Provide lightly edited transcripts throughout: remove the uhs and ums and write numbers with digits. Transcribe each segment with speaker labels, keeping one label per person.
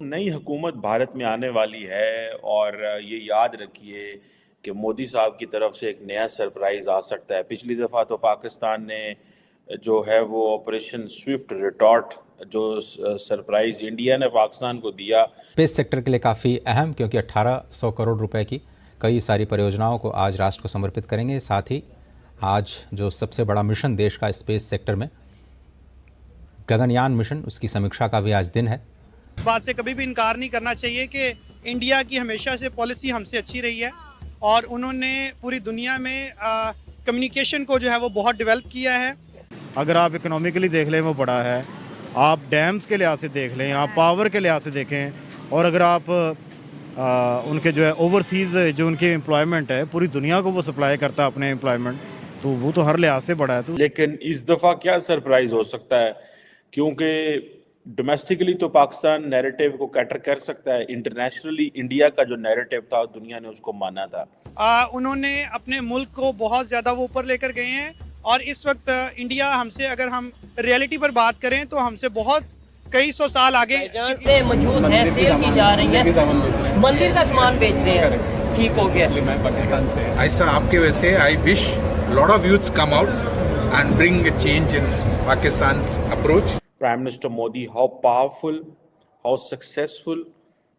Speaker 1: नई हुकूमत भारत में आने वाली है और ये याद रखिए कि मोदी साहब की तरफ से एक नया सरप्राइज़ आ सकता है। पिछली दफ़ा तो पाकिस्तान ने जो है वो ऑपरेशन स्विफ्ट रिटॉर्ट जो सरप्राइज़ इंडिया ने पाकिस्तान को दिया।
Speaker 2: स्पेस सेक्टर के लिए काफ़ी अहम, क्योंकि 1800 करोड़ रुपए की कई सारी परियोजनाओं को आज राष्ट्र को समर्पित करेंगे। साथ ही आज जो सबसे बड़ा मिशन देश का स्पेस सेक्टर में गगनयान मिशन, उसकी समीक्षा का भी आज दिन है।
Speaker 3: इस बात से कभी भी इनकार नहीं करना चाहिए कि इंडिया की हमेशा से पॉलिसी हमसे अच्छी रही है और उन्होंने पूरी दुनिया में कम्युनिकेशन को जो है वो बहुत डेवलप किया है।
Speaker 4: अगर आप इकोनॉमिकली देख लें वो बड़ा है, आप डैम्स के लिहाज से देख लें, आप पावर के लिहाज से देखें, और अगर आप उनके जो है ओवरसीज़ जो उनकी एम्प्लॉयमेंट है, पूरी दुनिया को वो सप्लाई करता है अपने एम्प्लॉयमेंट, तो वो तो हर लिहाज से बड़ा है। तो
Speaker 1: लेकिन इस दफ़ा क्या सरप्राइज़ हो सकता है, क्योंकि डोमेस्टिकली तो पाकिस्तान नैरेटिव को कैटर कर सकता है, इंटरनेशनली इंडिया का जो नैरेटिव था दुनिया ने उसको माना था।
Speaker 3: उन्होंने अपने मुल्क को बहुत ज़्यादा वो ऊपर लेकर गए हैं और इस वक्त इंडिया हमसे, अगर हम रियलिटी पर बात करें तो हमसे बहुत कई सौ साल आगे
Speaker 5: मौजूद है। सेल की जा रही है, मंदिर का सामान बेच रहे हैं। ठीक हो गया।
Speaker 6: ऐसा आपके वजह से I wish lot of youths come out and bring a change in Pakistan's approach.
Speaker 1: Prime Minister Modi, how powerful, how successful,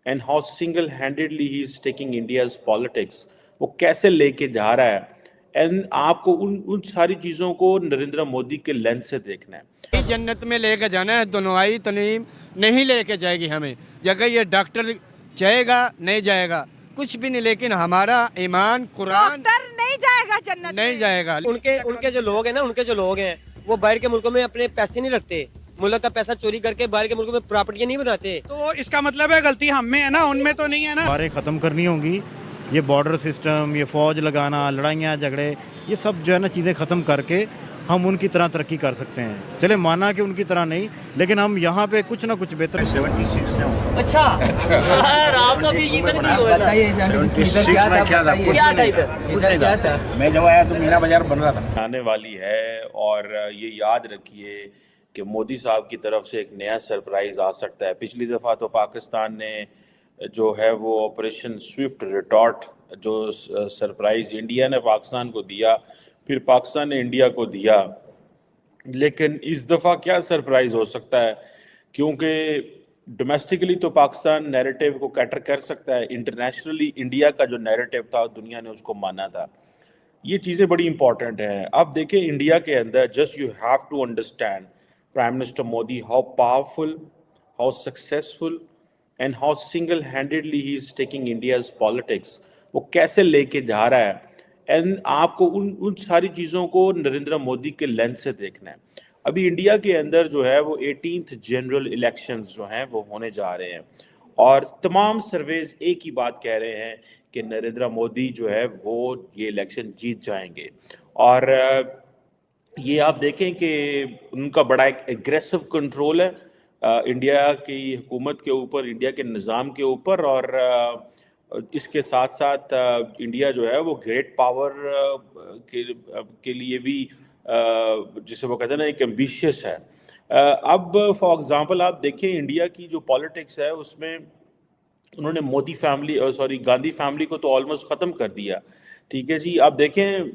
Speaker 1: and how single-handedly he is taking India's politics. वो कैसे लेके जा रहा है, एंड आपको उन सारी चीज़ों को नरेंद्र मोदी के लेंस से देखना है।
Speaker 7: जन्नत में लेके जाना है, दुनियाई तनीम नहीं लेके जाएगी हमें। जगह ये डॉक्टर जाएगा नहीं जाएगा कुछ भी नहीं, लेकिन हमारा ईमान कुरान
Speaker 8: नहीं जाएगा जन्नत
Speaker 7: नहीं जाएगा।
Speaker 5: उनके जो लोग हैं ना, उनके जो लोग हैं वो बाहर के मुल्कों में अपने पैसे नहीं रखते, मुल्क का पैसा चोरी करके बाहर के मुल्कों में प्रॉपर्टियां नहीं बनाते।
Speaker 3: तो इसका मतलब है गलती हम में है ना, उनमें तो नहीं है ना।
Speaker 4: हमारे ख़त्म करनी होंगी ये बॉर्डर सिस्टम, ये फ़ौज लगाना, लड़ाइयाँ झगड़े, ये सब जो है ना चीज़ें ख़त्म करके हम उनकी तरह तरक्की कर सकते हैं। चले माना कि उनकी तरह नहीं, लेकिन हम यहाँ पे कुछ ना कुछ बेहतर।
Speaker 5: 76 अच्छा आप तो भी इधर नहीं हुए ना।
Speaker 6: 76 में क्या था? कुछ नहीं था। मैं जब आया तो मीना बाजार बन रहा था।
Speaker 1: आने वाली है और ये याद रखिए कि मोदी साहब की तरफ से एक नया सरप्राइज़ आ सकता है। पिछली दफ़ा तो पाकिस्तान ने जो है वो ऑपरेशन स्विफ्ट रिटॉर्ट जो सरप्राइज़ इंडिया ने पाकिस्तान को दिया, फिर पाकिस्तान ने इंडिया को दिया। लेकिन इस दफ़ा क्या सरप्राइज़ हो सकता है, क्योंकि डोमेस्टिकली तो पाकिस्तान नैरेटिव को कैटर कर सकता है, इंटरनेशनली इंडिया का जो नैरेटिव था दुनिया ने उसको माना था। ये चीज़ें बड़ी इंपॉर्टेंट हैं। अब देखें इंडिया के अंदर, just you have to understand prime minister Modi how powerful, how successful, and how single handedly he is taking India's politics. वो कैसे लेके जा रहा है, एंड आपको उन सारी चीज़ों को नरेंद्र मोदी के लेंस से देखना है। अभी इंडिया के अंदर जो है वो 18th जनरल इलेक्शंस जो हैं वो होने जा रहे हैं और तमाम सर्वेज एक ही बात कह रहे हैं कि नरेंद्र मोदी जो है वो ये इलेक्शन जीत जाएंगे। और ये आप देखें कि उनका बड़ा एक एग्रेसिव कंट्रोल है इंडिया की हुकूमत के ऊपर, इंडिया के निज़ाम के ऊपर, और इसके साथ साथ इंडिया जो है वो ग्रेट पावर के लिए भी जिसे वो कहते हैं ना एक एम्बिशियस है। अब फॉर एग्जांपल आप देखें इंडिया की जो पॉलिटिक्स है उसमें उन्होंने मोदी फैमिली गांधी फैमिली को तो ऑलमोस्ट ख़त्म कर दिया। ठीक है जी, आप देखें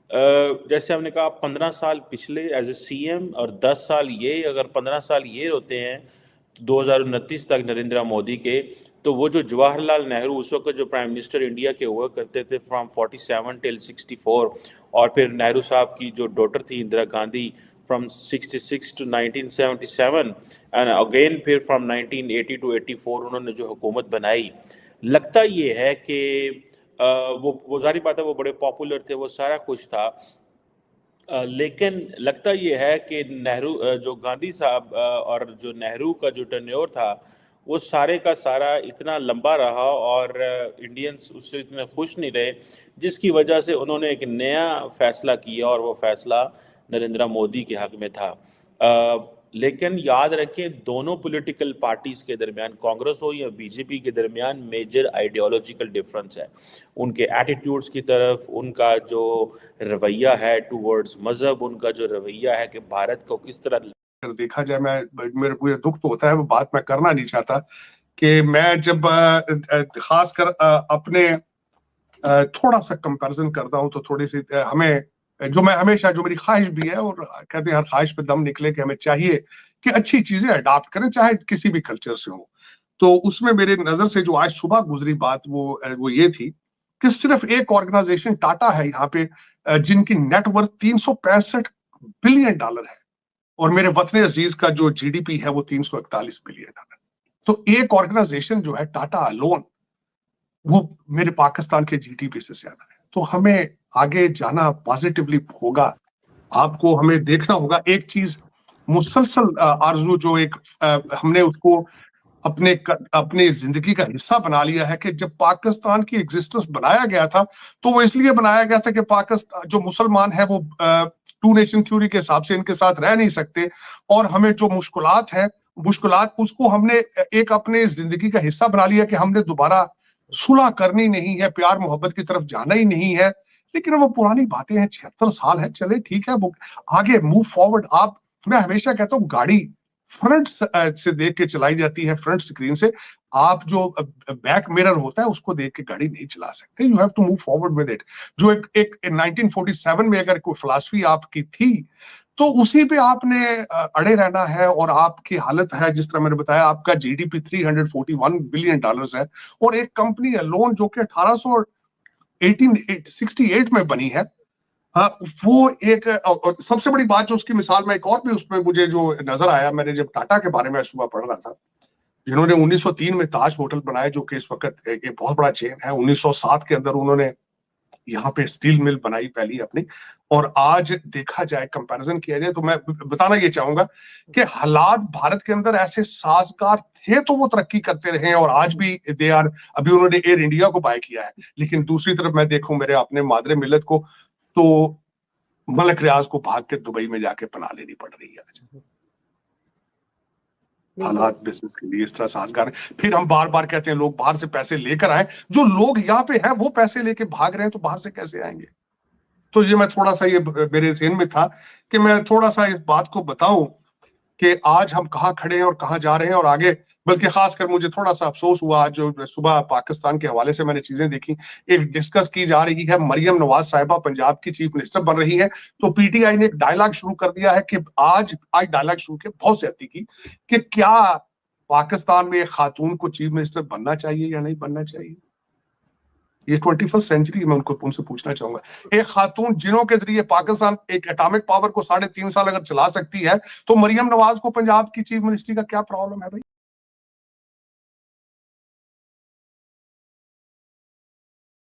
Speaker 1: जैसे हमने कहा 15 साल पिछले एज ए सीएम और 10 साल ये, अगर 15 साल ये होते हैं तो 2029 तक नरेंद्र मोदी के, तो वो जो जवाहरलाल नेहरू उस वक्त जो प्राइम मिनिस्टर इंडिया के हुआ करते थे फ्रॉम 47 टिल 64, और फिर नेहरू साहब की जो डॉटर थी Indira Gandhi from 66 to 1977, and again फिर फ्रॉम 1980 टू 84 उन्होंने जो हुकूमत बनाई। लगता ये है कि वो जारी बात है वो बड़े पॉपुलर थे, वो सारा कुछ था, लेकिन लगता ये है कि नेहरू जो गांधी साहब और जो नेहरू का जो टर्न्योर था वो सारे का सारा इतना लंबा रहा और इंडियंस उससे इतने खुश नहीं रहे, जिसकी वजह से उन्होंने एक नया फैसला किया और वो फैसला नरेंद्र मोदी के हक में था। लेकिन याद रखें दोनों पॉलिटिकल पार्टीज़ के दरमियान, कांग्रेस हो या बीजेपी के दरमियान मेजर आइडियोलॉजिकल डिफरेंस है। उनके एटीट्यूड्स की तरफ, उनका जो रवैया है टूवर्ड्स मज़हब, उनका जो रवैया है कि भारत को किस तरह
Speaker 9: देखा जाए, मैं मेरे को दुख तो होता है, वो बात मैं करना नहीं चाहता
Speaker 8: कि मैं जब खासकर अपने थोड़ा सा कंपैरिजन करता हूं तो थोड़ी सी हमें जो मैं हमेशा जो मेरी ख्वाहिश भी है और कहते हैं हर ख्वाहिश पे दम निकले कि हमें चाहिए कि अच्छी चीजें अडॉप्ट करें चाहे किसी भी कल्चर से हो। तो उसमें मेरे नजर से जो आज सुबह गुजरी बात वो ये थी कि सिर्फ एक ऑर्गेनाइजेशन टाटा है यहाँ पे जिनकी नेटवर्थ 365 बिलियन डॉलर है और मेरे वतन अजीज का जो जीडीपी है वो 341 बिलियन डॉलर। तो एक ऑर्गेनाइजेशन जो है टाटा अलोन वो मेरे पाकिस्तान के जीडीपी से ज्यादा है। तो हमें आगे जाना पॉजिटिवली होगा। आपको हमें देखना होगा एक चीज मुसलसल आरजू जो एक हमने उसको अपने जिंदगी का हिस्सा बना लिया है कि जब पाकिस्तान की एग्जिस्टेंस बनाया गया था तो वो इसलिए बनाया गया था कि पाकिस्तान जो मुसलमान है वो टू नेशन थ्योरी के हिसाब से इनके साथ रह नहीं सकते और हमें जो मुश्किलात उसको हमने एक अपने जिंदगी का हिस्सा बना लिया कि हमने दोबारा सुलह करनी नहीं है, प्यार मोहब्बत की तरफ जाना ही नहीं है। लेकिन वो पुरानी बातें हैं, 76 साल है, चले ठीक है वो आगे मूव फॉरवर्ड। मैं हमेशा कहता हूँ गाड़ी फ्रंट से देख के चलाई जाती है, फ्रंट स्क्रीन से। आप जो बैक मिरर होता है उसको देख के गाड़ी नहीं चला सकते। You have to move forward with it. जो एक 1947 में अगर कोई फिलॉसफी आपकी थी तो उसी पे आपने अड़े रहना है। और आपकी हालत है जिस तरह मैंने बताया, आपका जीडीपी 341 बिलियन डॉलर्स है और एक कंपनी लोन जो कि 1868 में बनी है, वो एक और सबसे बड़ी बात जो उसकी मिसाल में एक और भी उसमें मुझे जो नजर आया, मैंने जब टाटा के बारे में सुबह पढ़ रहा था, जिन्होंने 1903 में ताज होटल बनाया जो कि इस वक्त एक बहुत बड़ा चेन है। 1907 के अंदर उन्होंने यहाँ पे स्टील मिल बनाई पहली अपनी। और आज देखा जाए, कंपैरिजन किया जाए, तो मैं बताना ये चाहूंगा कि हालात भारत के अंदर ऐसे साजगार थे तो वो तरक्की करते रहे और आज भी दे आर। अभी उन्होंने एयर इंडिया को बाय किया है, लेकिन दूसरी तरफ मैं देखूं मेरे अपने मादरे मिल्लत को तो मलक रियाज को भाग के दुबई में जाके पनाह लेनी पड़ रही है आज। हालात बिजनेस के लिए इस तरह साजगार है। फिर हम बार बार कहते हैं लोग बाहर से पैसे लेकर आए, जो लोग यहाँ पे हैं वो पैसे लेके भाग रहे हैं तो बाहर से कैसे आएंगे। तो ये मैं थोड़ा सा, ये मेरे ज़हन में था कि मैं थोड़ा सा इस बात को बताऊं कि आज हम कहाँ खड़े हैं और कहाँ जा रहे हैं और आगे। बल्कि खासकर मुझे थोड़ा सा अफसोस हुआ आज जो सुबह पाकिस्तान के हवाले से मैंने चीजें देखी, एक डिस्कस की जा रही है, मरियम नवाज साहिबा पंजाब की चीफ मिनिस्टर बन रही है, तो पीटीआई ने एक डायलॉग शुरू कर दिया है कि आज डायलॉग शुरू किया बहुत ज्यादती की कि क्या पाकिस्तान में एक खातून को चीफ मिनिस्टर बनना चाहिए या नहीं बनना चाहिए। ये 21st सेंचुरी में उनसे पूछना चाहूंगा, एक खातून जिन्हों के जरिए पाकिस्तान एक एटॉमिक पावर को 3.5 साल अगर चला सकती है, तो मरियम नवाज को पंजाब की चीफ मिनिस्ट्री का क्या प्रॉब्लम है भाई।